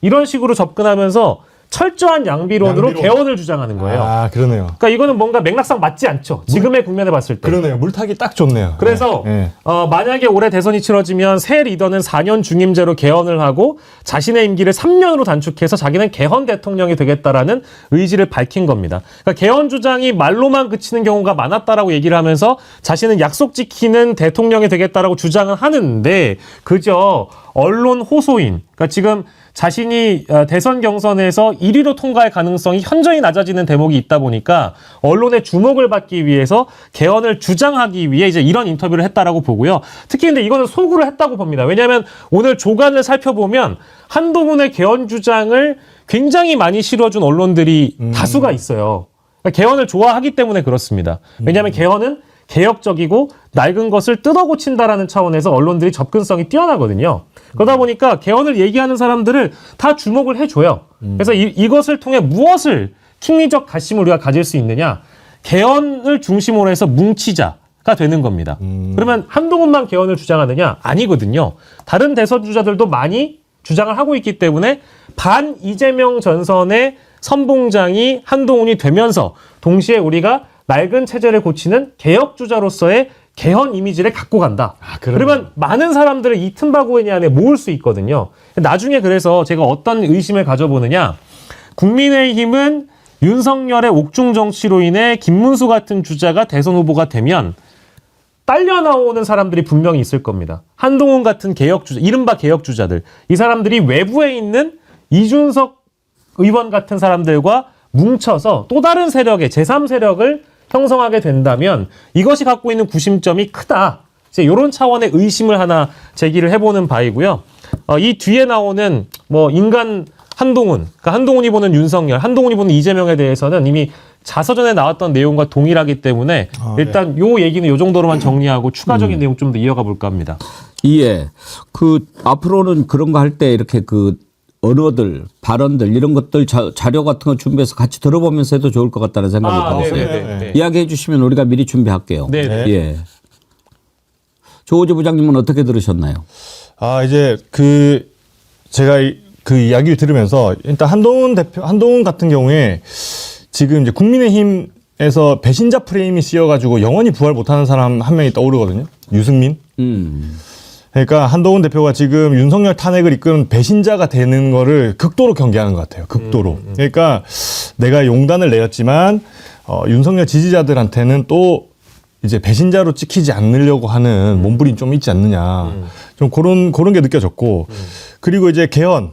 Speaker 5: 이런 식으로 접근하면서 철저한 양비론으로 개헌을 주장하는 거예요.
Speaker 2: 아, 그러네요.
Speaker 5: 그러니까 이거는 뭔가 맥락상 맞지 않죠. 지금의 국면에 봤을 때.
Speaker 2: 그러네요. 물타기 딱 좋네요.
Speaker 5: 그래서
Speaker 2: 네.
Speaker 5: 만약에 올해 대선이 치러지면 새 리더는 4년 중임제로 개헌을 하고 자신의 임기를 3년으로 단축해서 자기는 개헌 대통령이 되겠다라는 의지를 밝힌 겁니다. 그러니까 개헌 주장이 말로만 그치는 경우가 많았다라고 얘기를 하면서 자신은 약속 지키는 대통령이 되겠다라고 주장을 하는데 그저 언론 호소인, 그러니까 지금 자신이 대선 경선에서 1위로 통과할 가능성이 현저히 낮아지는 대목이 있다 보니까 언론의 주목을 받기 위해서 개헌을 주장하기 위해 이제 이런 인터뷰를 했다라고 보고요. 특히 근데 이거는 소구를 했다고 봅니다. 왜냐하면 오늘 조간을 살펴보면 한동훈의 개헌 주장을 굉장히 많이 실어준 언론들이 다수가 있어요. 그러니까 개헌을 좋아하기 때문에 그렇습니다. 왜냐하면 개헌은 개혁적이고 낡은 것을 뜯어 고친다라는 차원에서 언론들이 접근성이 뛰어나거든요. 그러다 보니까 개헌을 얘기하는 사람들을 다 주목을 해줘요. 그래서 이것을 통해 무엇을 킹리적 가심을 우리가 가질 수 있느냐. 개헌을 중심으로 해서 뭉치자가 되는 겁니다. 그러면 한동훈만 개헌을 주장하느냐? 아니거든요. 다른 대선 주자들도 많이 주장을 하고 있기 때문에 반 이재명 전선의 선봉장이 한동훈이 되면서 동시에 우리가 낡은 체제를 고치는 개혁주자로서의 개헌 이미지를 갖고 간다. 그러면 많은 사람들을 이 틈바구니 안에 모을 수 있거든요. 나중에 그래서 제가 어떤 의심을 가져보느냐. 국민의힘은 윤석열의 옥중 정치로 인해 김문수 같은 주자가 대선 후보가 되면 딸려 나오는 사람들이 분명히 있을 겁니다. 한동훈 같은 개혁주자, 이른바 개혁주자들. 이 사람들이 외부에 있는 이준석 의원 같은 사람들과 뭉쳐서 또 다른 세력의 제3세력을 형성하게 된다면 이것이 갖고 있는 구심점이 크다. 이제 이런 차원의 의심을 하나 제기를 해보는 바이고요. 이 뒤에 나오는 뭐 인간 한동훈, 그러니까 한동훈이 보는 윤석열, 한동훈이 보는 이재명에 대해서는 이미 자서전에 나왔던 내용과 동일하기 때문에 일단 요 얘기는 요 정도로만 정리하고 추가적인 내용 좀 더 이어가 볼까 합니다.
Speaker 1: 예. 앞으로는 그런 거 할 때 이렇게 언어들, 발언들 이런 것들 자료 같은 거 준비해서 같이 들어보면서 해도 좋을 것 같다는 생각이 들어요.
Speaker 5: 네.
Speaker 1: 이야기해 주시면 우리가 미리 준비할게요.
Speaker 5: 네.
Speaker 1: 예. 조호주 부장님은 어떻게 들으셨나요?
Speaker 2: 이제 제가 그 이야기를 들으면서 일단 한동훈 같은 경우에 지금 이제 국민의힘에서 배신자 프레임이 씌여가지고 영원히 부활 못하는 사람 한 명이 떠오르거든요. 유승민. 그러니까 한동훈 대표가 지금 윤석열 탄핵을 이끄는 배신자가 되는 거를 극도로 경계하는 것 같아요. 극도로. 그러니까 내가 용단을 내었지만 윤석열 지지자들한테는 또 이제 배신자로 찍히지 않으려고 하는 몸부림이 좀 있지 않느냐. 좀 그런 게 느껴졌고. 그리고 이제 개헌.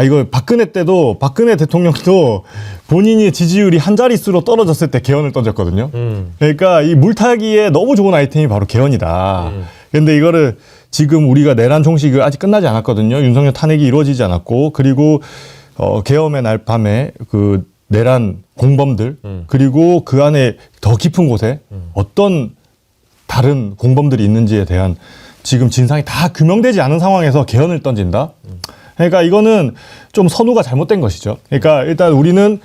Speaker 2: 이거 박근혜 대통령도 본인이 지지율이 한 자릿수로 떨어졌을 때 개헌을 던졌거든요. 그러니까 이 물타기에 너무 좋은 아이템이 바로 개헌이다. 근데 이거를 지금 우리가 내란 종식이 아직 끝나지 않았거든요. 윤석열 탄핵이 이루어지지 않았고, 그리고 계엄의 날 밤에 그 내란 공범들, 그리고 그 안에 더 깊은 곳에 어떤 다른 공범들이 있는지에 대한 지금 진상이 다 규명되지 않은 상황에서 개헌을 던진다. 그러니까 이거는 좀 선우가 잘못된 것이죠. 그러니까 일단 우리는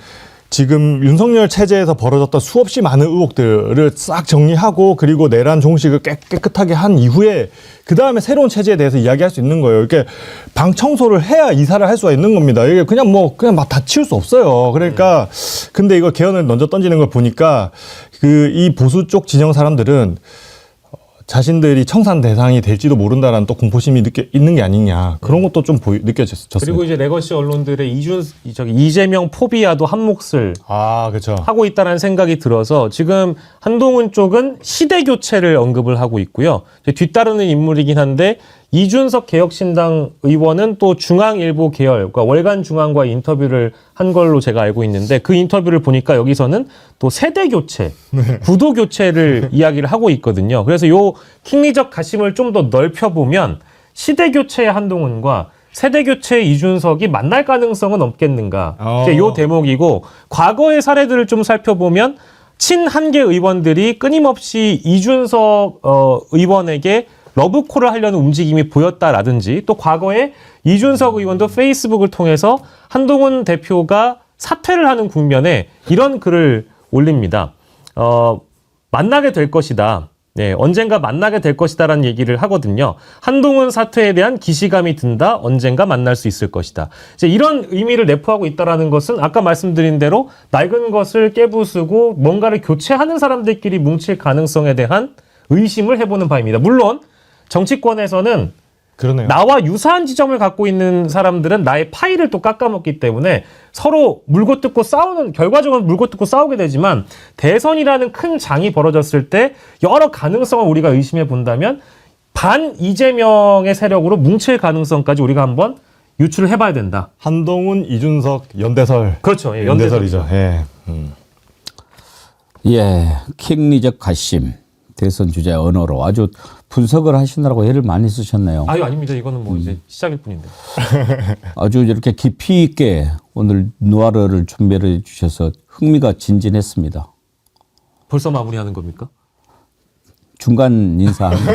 Speaker 2: 지금 윤석열 체제에서 벌어졌던 수없이 많은 의혹들을 싹 정리하고 그리고 내란 종식을 깨끗하게 한 이후에 그 다음에 새로운 체제에 대해서 이야기할 수 있는 거예요. 이렇게 방 청소를 해야 이사를 할 수가 있는 겁니다. 이게 그냥 막 다 치울 수 없어요. 그러니까 근데 이거 개헌을 먼저 던지는 걸 보니까 이 보수 쪽 진영 사람들은 자신들이 청산 대상이 될지도 모른다라는 또 공포심이 있는 게 아니냐. 그런 것도 좀 느껴졌습니다.
Speaker 5: 그리고 이제 레거시 언론들의 이재명 포비아도 한 몫을
Speaker 2: 그렇죠.
Speaker 5: 하고 있다는 생각이 들어서 지금 한동훈 쪽은 시대 교체를 언급을 하고 있고요. 뒤따르는 인물이긴 한데 이준석 개혁신당 의원은 또 중앙일보 계열, 그러니까 월간중앙과 인터뷰를 한 걸로 제가 알고 있는데 그 인터뷰를 보니까 여기서는 또 세대 교체, 구도 교체를 이야기를 하고 있거든요. 그래서 요 킹리적 가심을 좀 더 넓혀보면 시대 교체의 한동훈과 세대 교체의 이준석이 만날 가능성은 없겠는가. 이제 요 대목이고 과거의 사례들을 좀 살펴보면 친한계 의원들이 끊임없이 이준석 의원에게 러브콜을 하려는 움직임이 보였다라든지 또 과거에 이준석 의원도 페이스북을 통해서 한동훈 대표가 사퇴를 하는 국면에 이런 글을 올립니다. 만나게 될 것이다. 네, 언젠가 만나게 될 것이다라는 얘기를 하거든요. 한동훈 사퇴에 대한 기시감이 든다. 언젠가 만날 수 있을 것이다. 이제 이런 의미를 내포하고 있다라는 것은 아까 말씀드린 대로 낡은 것을 깨부수고 뭔가를 교체하는 사람들끼리 뭉칠 가능성에 대한 의심을 해보는 바입니다. 물론 정치권에서는
Speaker 2: 그러네요.
Speaker 5: 나와 유사한 지점을 갖고 있는 사람들은 나의 파일을 또 깎아먹기 때문에 서로 물고 뜯고 싸우는, 결과적으로 물고 뜯고 싸우게 되지만 대선이라는 큰 장이 벌어졌을 때 여러 가능성을 우리가 의심해 본다면 반 이재명의 세력으로 뭉칠 가능성까지 우리가 한번 유출을 해봐야 된다.
Speaker 2: 한동훈, 이준석 연대설.
Speaker 5: 그렇죠. 예,
Speaker 2: 연대설이죠. 예.
Speaker 1: 예, 킹리적 가심. 대선 주제 언어로 아주 분석을 하시느라고 애를 많이 쓰셨네요.
Speaker 5: 아유, 아닙니다. 이거는 뭐 이제 시작일 뿐인데.
Speaker 1: 아주 이렇게 깊이 있게 오늘 누아르를 준비해 주셔서 흥미가 진진했습니다.
Speaker 5: 벌써 마무리하는 겁니까?
Speaker 1: 중간 인사합니다.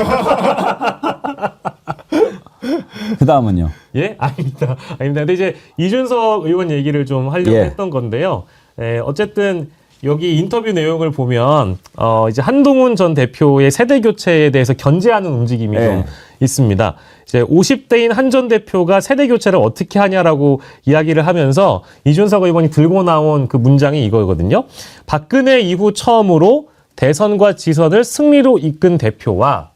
Speaker 1: 그 다음은요?
Speaker 5: 예? 아닙니다. 아닙니다. 근데 이제 이준석 의원 얘기를 좀 하려고 했던 건데요. 어쨌든 여기 인터뷰 내용을 보면 이제 한동훈 전 대표의 세대 교체에 대해서 견제하는 움직임이 좀 있습니다. 이제 50대인 한 전 대표가 세대 교체를 어떻게 하냐라고 이야기를 하면서 이준석 의원이 들고 나온 그 문장이 이거거든요. 박근혜 이후 처음으로 대선과 지선을 승리로 이끈 대표와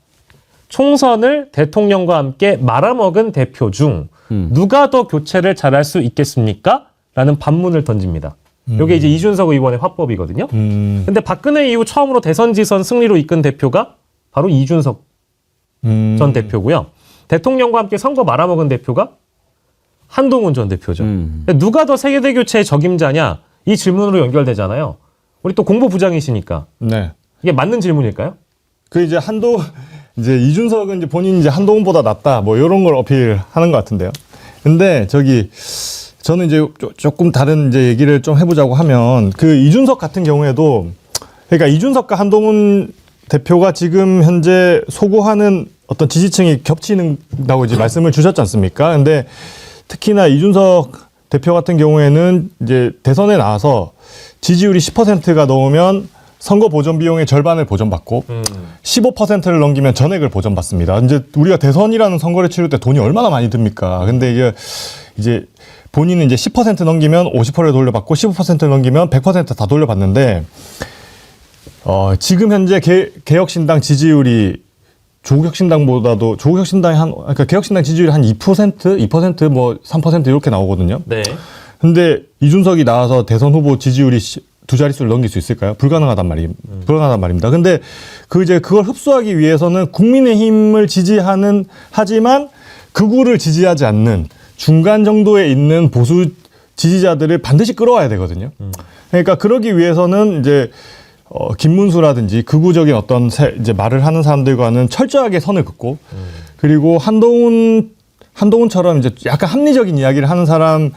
Speaker 5: 총선을 대통령과 함께 말아먹은 대표 중 누가 더 교체를 잘할 수 있겠습니까? 라는 반문을 던집니다. 이게 이제 이준석 의원의 화법이거든요. 근데 박근혜 이후 처음으로 대선 지선 승리로 이끈 대표가 바로 이준석 전 대표고요. 대통령과 함께 선거 말아먹은 대표가 한동훈 전 대표죠. 누가 더 세대 교체의 적임자냐? 이 질문으로 연결되잖아요. 우리 또 공보부장이시니까.
Speaker 2: 네.
Speaker 5: 이게 맞는 질문일까요?
Speaker 2: 그 이제 이제 이준석은 이제 본인이 이제 한동훈보다 낫다 뭐 이런 걸 어필하는 것 같은데요. 근데 저는 이제 조금 다른 이제 얘기를 좀 해보자고 하면 그 이준석 같은 경우에도 그러니까 이준석과 한동훈 대표가 지금 현재 소구하는 어떤 지지층이 겹치는다고 이제 말씀을 주셨지 않습니까? 근데 특히나 이준석 대표 같은 경우에는 이제 대선에 나와서 지지율이 10%가 넘으면 선거 보전 비용의 절반을 보전받고 15%를 넘기면 전액을 보전받습니다. 이제 우리가 대선이라는 선거를 치를 때 돈이 얼마나 많이 듭니까? 근데 이게 이제 본인은 이제 10% 넘기면 50%를 돌려받고 15%를 넘기면 100% 다 돌려받는데 지금 현재 개혁신당 지지율이 그러니까 개혁신당 지지율이 한 2% 뭐 3% 이렇게 나오거든요.
Speaker 5: 네.
Speaker 2: 근데 이준석이 나와서 대선 후보 지지율이 두 자릿수를 넘길 수 있을까요? 불가능하단 말입니다. 근데 그걸 흡수하기 위해서는 국민의힘을 하지만 극우를 지지하지 않는 중간 정도에 있는 보수 지지자들을 반드시 끌어와야 되거든요. 그러니까 그러기 위해서는 이제 김문수라든지 극우적인 어떤 이제 말을 하는 사람들과는 철저하게 선을 긋고 그리고 한동훈처럼 이제 약간 합리적인 이야기를 하는 사람은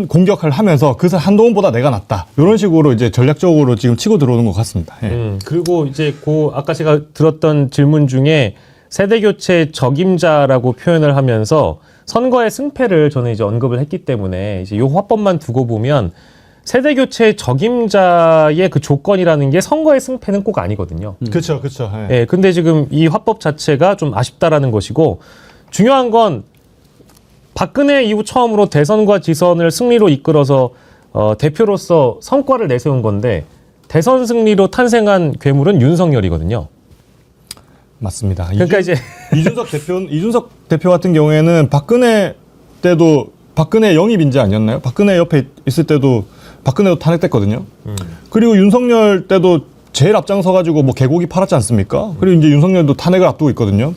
Speaker 2: 공격을 하면서 그래서 한동훈보다 내가 낫다 이런 식으로 이제 전략적으로 지금 치고 들어오는 것 같습니다. 예.
Speaker 5: 그리고 이제 아까 제가 들었던 질문 중에 세대 교체 적임자라고 표현을 하면서 선거의 승패를 저는 이제 언급을 했기 때문에 이제 요 화법만 두고 보면 세대 교체 적임자의 그 조건이라는 게 선거의 승패는 꼭 아니거든요.
Speaker 2: 그렇죠. 예.
Speaker 5: 예, 근데 지금 이 화법 자체가 좀 아쉽다라는 것이고 중요한 건 박근혜 이후 처음으로 대선과 지선을 승리로 이끌어서 대표로서 성과를 내세운 건데 대선 승리로 탄생한 괴물은 윤석열이거든요.
Speaker 2: 맞습니다.
Speaker 5: 그러니까 이제
Speaker 2: 이준석 대표 같은 경우에는 박근혜 때도 박근혜 영입 인재 아니었나요? 박근혜 옆에 있을 때도 박근혜도 탄핵됐거든요. 그리고 윤석열 때도 제일 앞장서가지고 뭐 개고기 팔았지 않습니까? 그리고 이제 윤석열도 탄핵을 앞두고 있거든요.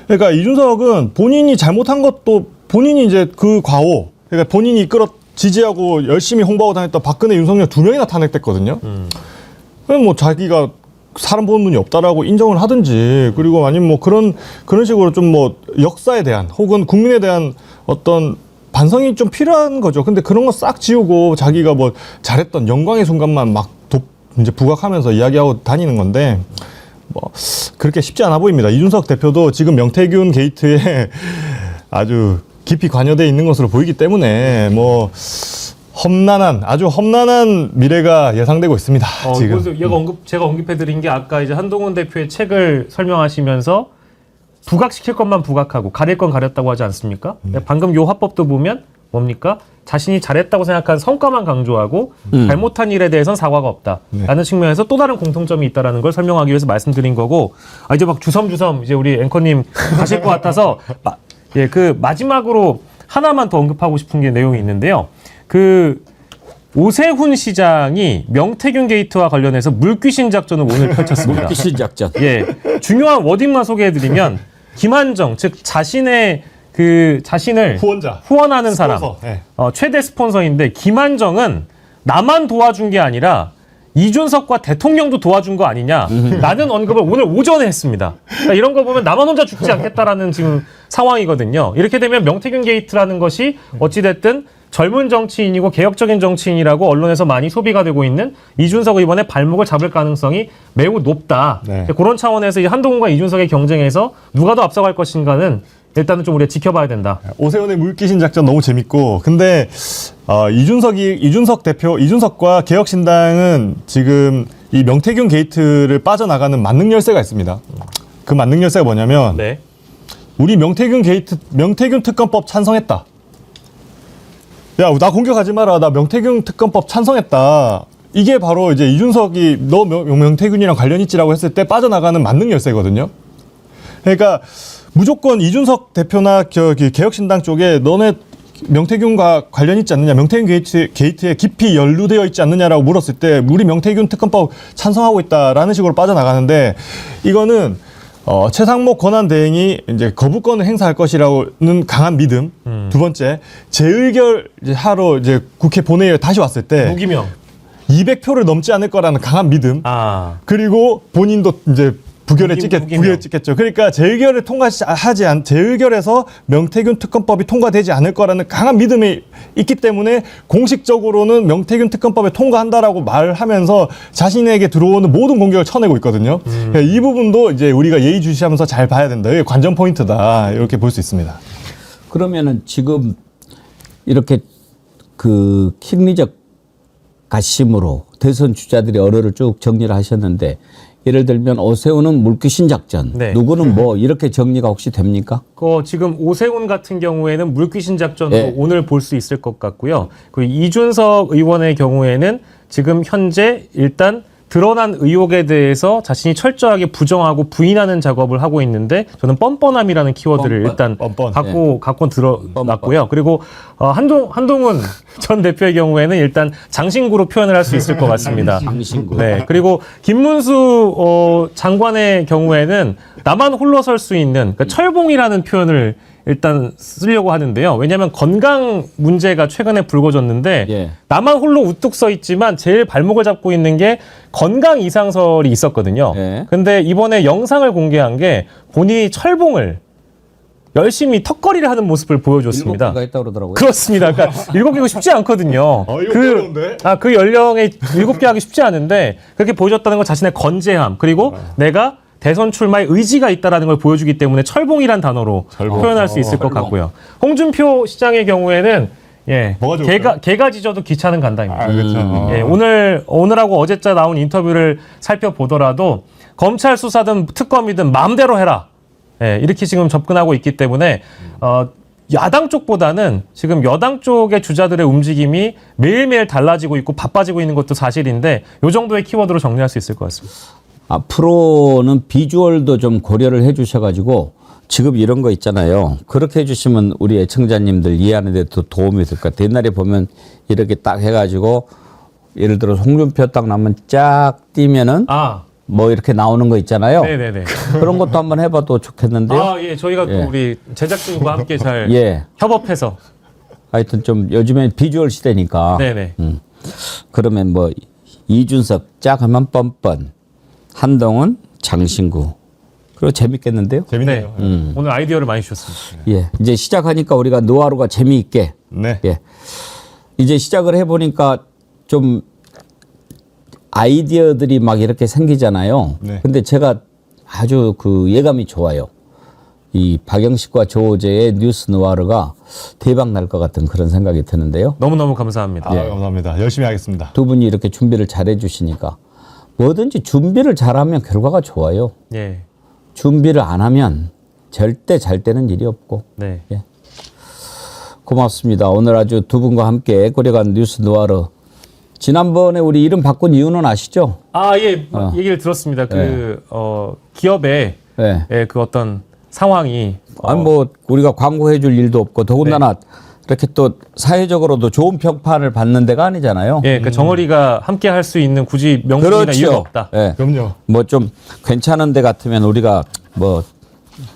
Speaker 2: 그러니까 이준석은 본인이 잘못한 것도 본인이 이제 그 과오, 그러니까 본인이 이끌어 지지하고 열심히 홍보하고 다녔던 박근혜, 윤석열 두 명이나 탄핵됐거든요. 그럼 뭐 자기가 사람 보는 눈이 없다라고 인정을 하든지 그리고 아니면 뭐 그런 식으로 좀 뭐 역사에 대한 혹은 국민에 대한 어떤 반성이 좀 필요한 거죠. 근데 그런 거 싹 지우고 자기가 뭐 잘했던 영광의 순간만 막 이제 부각하면서 이야기하고 다니는 건데 뭐 그렇게 쉽지 않아 보입니다. 이준석 대표도 지금 명태균 게이트에 아주 깊이 관여돼 있는 것으로 보이기 때문에 뭐 아주 험난한 미래가 예상되고 있습니다. 지금.
Speaker 5: 제가 언급해드린 게 아까 이제 한동훈 대표의 책을 설명하시면서 부각시킬 것만 부각하고 가릴 건 가렸다고 하지 않습니까? 방금 요 화법도 보면 뭡니까? 자신이 잘했다고 생각한 성과만 강조하고 잘못한 일에 대해서는 사과가 없다라는 측면에서 또 다른 공통점이 있다는 걸 설명하기 위해서 말씀드린 거고, 이제 막 주섬주섬 이제 우리 앵커님 가실 것 같아서 그 마지막으로 하나만 더 언급하고 싶은 게 내용이 있는데요. 그 오세훈 시장이 명태균 게이트와 관련해서 물귀신 작전을 오늘 펼쳤습니다.
Speaker 1: 물귀신 작전.
Speaker 5: 예, 중요한 워딩만 소개해드리면 김한정, 즉 자신을 후원하는 사람,
Speaker 2: 네.
Speaker 5: 최대 스폰서인데 김한정은 나만 도와준 게 아니라 이준석과 대통령도 도와준 거 아니냐라는 언급을 오늘 오전에 했습니다. 그러니까 이런 거 보면 나만 혼자 죽지 않겠다라는 지금 상황이거든요. 이렇게 되면 명태균 게이트라는 것이 어찌됐든 젊은 정치인이고 개혁적인 정치인이라고 언론에서 많이 소비가 되고 있는 이준석 의원의 발목을 잡을 가능성이 매우 높다.
Speaker 2: 네.
Speaker 5: 그런 차원에서 이 한동훈과 이준석의 경쟁에서 누가 더 앞서갈 것인가는 일단은 좀 우리가 지켜봐야 된다.
Speaker 2: 오세훈의 물귀신 작전 너무 재밌고, 근데 이준석과 개혁신당은 지금 이 명태균 게이트를 빠져나가는 만능 열쇠가 있습니다. 그 만능 열쇠가 뭐냐면
Speaker 5: 네.
Speaker 2: 우리 명태균 특검법 찬성했다. 야, 나 공격하지 마라. 나 명태균 특검법 찬성했다. 이게 바로 이제 이준석이 너 명태균이랑 관련 있지라고 했을 때 빠져나가는 만능 열쇠거든요. 그러니까 무조건 이준석 대표나 개혁신당 쪽에 너네 명태균과 관련 있지 않느냐, 명태균 게이트에 깊이 연루되어 있지 않느냐라고 물었을 때 우리 명태균 특검법 찬성하고 있다라는 식으로 빠져나가는데, 이거는 최상목 권한대행이 이제 거부권을 행사할 것이라는 강한 믿음. 두 번째, 재의결하러 이제 국회 본회의에 다시 왔을 때
Speaker 5: 무기명
Speaker 2: 200표를 넘지 않을 거라는 강한 믿음. 그리고 본인도 이제 부결에 찍겠죠. 그러니까 재의결에서 명태균 특검법이 통과되지 않을 거라는 강한 믿음이 있기 때문에 공식적으로는 명태균 특검법에 통과한다라고 말하면서 자신에게 들어오는 모든 공격을 쳐내고 있거든요. 이 부분도 이제 우리가 예의주시하면서 잘 봐야 된다. 이게 관전 포인트다. 이렇게 볼 수 있습니다.
Speaker 1: 그러면은 지금 이렇게 그 킹리적 가심으로 대선 주자들의 언어를 쭉 정리를 하셨는데, 예를 들면 오세훈은 물귀신 작전,
Speaker 5: 네.
Speaker 1: 누구는 뭐 이렇게 정리가 혹시 됩니까?
Speaker 5: 지금 오세훈 같은 경우에는 물귀신 작전으로
Speaker 1: 네.
Speaker 5: 오늘 볼 수 있을 것 같고요. 그 이준석 의원의 경우에는 지금 현재 일단 드러난 의혹에 대해서 자신이 철저하게 부정하고 부인하는 작업을 하고 있는데, 저는 뻔뻔함이라는 키워드를 일단 갖고 들어놨고요. 그리고 한동훈 전 대표의 경우에는 일단 장신구로 표현을 할 수 있을 것 같습니다.
Speaker 1: 장신구.
Speaker 5: 네. 그리고 김문수 장관의 경우에는 나만 홀로 설 수 있는, 그러니까 철봉이라는 표현을 일단 쓰려고 하는데요. 왜냐하면 건강 문제가 최근에 불거졌는데 나만 홀로 우뚝 서 있지만 제일 발목을 잡고 있는 게 건강 이상설이 있었거든요. 근데 이번에 영상을 공개한 게 본인이 철봉을 열심히 턱걸이를 하는 모습을 보여줬습니다.
Speaker 1: 7개가 있다고 그러더라고요.
Speaker 5: 그렇습니다. 그러니까 7개가 쉽지 않거든요. 그 연령에 7개 하기 쉽지 않은데 그렇게 보여줬다는 건 자신의 건재함, 그리고 내가 대선 출마의 의지가 있다는 걸 보여주기 때문에 철봉이란 단어로 표현할 수 있을 것 같고요. 홍준표 시장의 경우에는 개가 짖어도 기차는 간다입니다. 그렇죠. 오늘하고 어제자 나온 인터뷰를 살펴보더라도 검찰 수사든 특검이든 마음대로 해라. 이렇게 지금 접근하고 있기 때문에 야당 쪽보다는 지금 여당 쪽의 주자들의 움직임이 매일매일 달라지고 있고 바빠지고 있는 것도 사실인데, 이 정도의 키워드로 정리할 수 있을 것 같습니다.
Speaker 1: 앞으로는 비주얼도 좀 고려를 해 주셔가지고 지금 이런 거 있잖아요. 그렇게 해주시면 우리 애청자님들 이해하는 데 더 도움이 될 것 같아요. 옛날에 보면 이렇게 딱 해가지고 예를 들어 홍준표 딱 나면 쫙 띄면은 뭐 이렇게 나오는 거 있잖아요.
Speaker 5: 네네네.
Speaker 1: 그런 것도 한번 해봐도 좋겠는데요.
Speaker 5: 저희가 또 우리 제작진과 함께 잘 협업해서.
Speaker 1: 하여튼 좀 요즘엔 비주얼 시대니까.
Speaker 5: 네네.
Speaker 1: 그러면 뭐 이준석 쫙 하면 뻔뻔, 한동훈, 장신구. 그리고 재밌겠는데요?
Speaker 2: 재밌네요.
Speaker 5: 오늘 아이디어를 많이 주셨습니다.
Speaker 1: 이제 시작하니까 우리가 노하루가 재미있게. 이제 시작을 해보니까 좀 아이디어들이 막 이렇게 생기잖아요. 근데 제가 아주 그 예감이 좋아요. 이 박영식과 조호재의 뉴스 누아르가 대박 날 것 같은 그런 생각이 드는데요.
Speaker 5: 너무너무 감사합니다.
Speaker 2: 감사합니다. 열심히 하겠습니다.
Speaker 1: 두 분이 이렇게 준비를 잘 해주시니까 뭐든지 준비를 잘하면 결과가 좋아요.
Speaker 5: 예.
Speaker 1: 준비를 안 하면 절대 잘 되는 일이 없고.
Speaker 5: 네.
Speaker 1: 예. 고맙습니다. 오늘 아주 두 분과 함께 꾸려간 뉴스 누아르. 지난번에 우리 이름 바꾼 이유는 아시죠?
Speaker 5: 아, 예. 얘기를 들었습니다. 기업의 예, 그 어떤 상황이
Speaker 1: 아니 뭐 우리가 광고해 줄 일도 없고 더군다나 이렇게 또 사회적으로도 좋은 평판을 받는 데가 아니잖아요.
Speaker 5: 예, 그 정어리가 함께 할 수 있는 굳이 명분이나
Speaker 1: 그렇죠.
Speaker 5: 이유가 없다.
Speaker 1: 예.
Speaker 2: 그럼요.
Speaker 1: 뭐 좀 괜찮은 데 같으면 우리가 뭐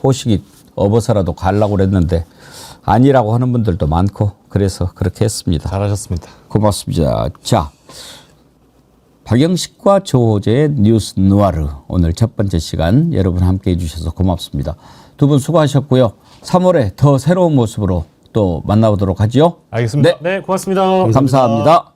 Speaker 1: 호식이 업어서라도 가려고 그랬는데 아니라고 하는 분들도 많고 그래서 그렇게 했습니다.
Speaker 2: 잘하셨습니다.
Speaker 1: 고맙습니다. 자, 박영식과 조호재의 뉴스 누아르 오늘 첫 번째 시간 여러분 함께 해주셔서 고맙습니다. 두 분 수고하셨고요. 3월에 더 새로운 모습으로 또 만나보도록 하죠.
Speaker 2: 알겠습니다.
Speaker 5: 네, 고맙습니다.
Speaker 1: 감사합니다.